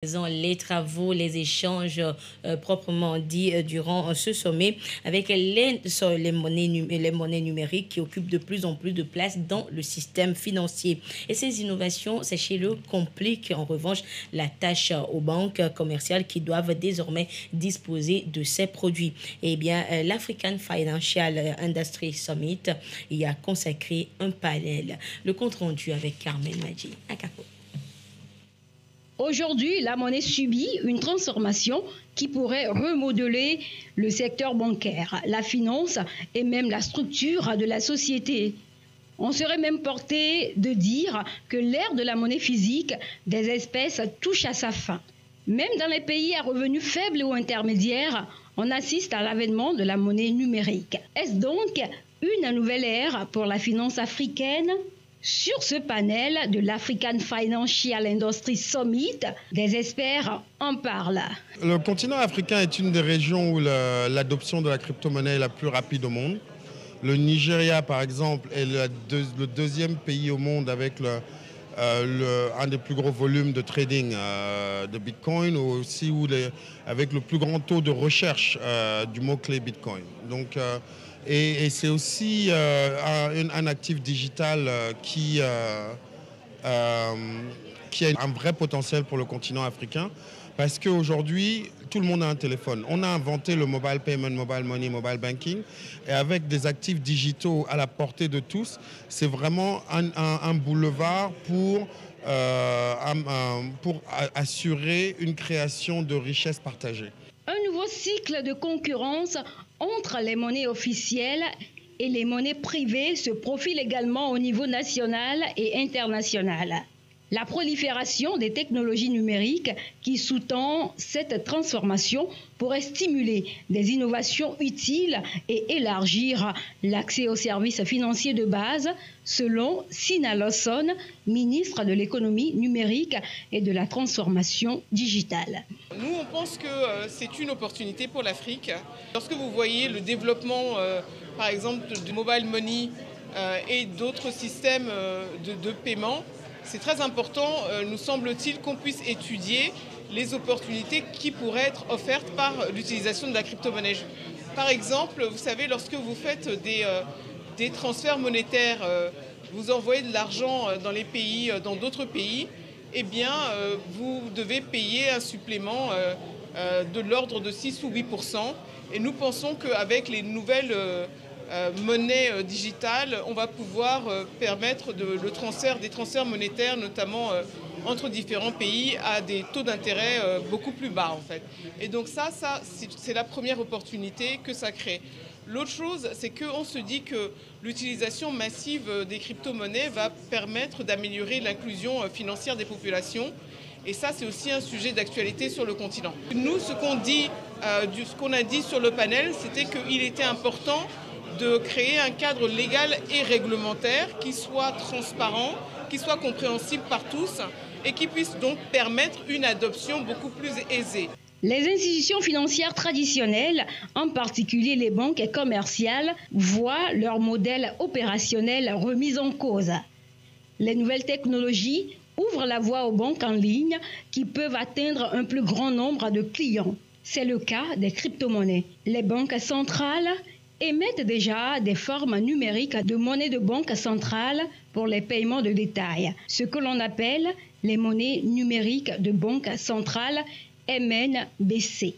Les travaux, les échanges proprement dits durant ce sommet avec les monnaies numériques qui occupent de plus en plus de place dans le système financier. Et ces innovations, sachez-le, compliquent en revanche la tâche aux banques commerciales qui doivent désormais disposer de ces produits. Eh bien, l'African Financial Industry Summit y a consacré un panel. Le compte rendu avec Carmen Madji à Capo. Aujourd'hui, la monnaie subit une transformation qui pourrait remodeler le secteur bancaire, la finance et même la structure de la société. On serait même porté de dire que l'ère de la monnaie physique des espèces touche à sa fin. Même dans les pays à revenus faibles ou intermédiaires, on assiste à l'avènement de la monnaie numérique. Est-ce donc une nouvelle ère pour la finance africaine ? Sur ce panel de l'African Financial Industry Summit, des experts en parlent. Le continent africain est une des régions où l'adoption de la crypto-monnaie est la plus rapide au monde. Le Nigeria, par exemple, est le deuxième pays au monde avec un des plus gros volumes de trading de Bitcoin, ou aussi avec le plus grand taux de recherche du mot-clé Bitcoin. Donc, et c'est aussi un actif digital qui a un vrai potentiel pour le continent africain, parce qu'aujourd'hui, tout le monde a un téléphone. On a inventé le mobile payment, mobile money, mobile banking, et avec des actifs digitaux à la portée de tous, c'est vraiment un boulevard pour assurer une création de richesses partagées. Un nouveau cycle de concurrence entre les monnaies officielles et les monnaies privées se profile également au niveau national et international. La prolifération des technologies numériques qui sous-tend cette transformation pourrait stimuler des innovations utiles et élargir l'accès aux services financiers de base, selon Sina Lawson, ministre de l'économie numérique et de la transformation digitale. Nous, on pense que c'est une opportunité pour l'Afrique. Lorsque vous voyez le développement, par exemple, de mobile money et d'autres systèmes de paiement, c'est très important, nous semble-t-il, qu'on puisse étudier les opportunités qui pourraient être offertes par l'utilisation de la crypto-monnaie. Par exemple, vous savez, lorsque vous faites des transferts monétaires, vous envoyez de l'argent dans d'autres pays, eh bien, vous devez payer un supplément de l'ordre de 6 ou 8%. Et nous pensons qu'avec les nouvelles monnaie digitale, on va pouvoir permettre le transfert des transferts monétaires, notamment entre différents pays, à des taux d'intérêt beaucoup plus bas en fait. Et donc ça c'est la première opportunité que ça crée. L'autre chose, c'est qu'on se dit que l'utilisation massive des crypto-monnaies va permettre d'améliorer l'inclusion financière des populations. Et ça, c'est aussi un sujet d'actualité sur le continent. Nous, ce qu'on a dit sur le panel, c'était qu'il était important de créer un cadre légal et réglementaire qui soit transparent, qui soit compréhensible par tous et qui puisse donc permettre une adoption beaucoup plus aisée. Les institutions financières traditionnelles, en particulier les banques commerciales, voient leur modèle opérationnel remis en cause. Les nouvelles technologies ouvrent la voie aux banques en ligne qui peuvent atteindre un plus grand nombre de clients. C'est le cas des crypto-monnaies. Les banques centrales émettent déjà des formes numériques de monnaie de banque centrale pour les paiements de détail, ce que l'on appelle les monnaies numériques de banque centrale MNBC.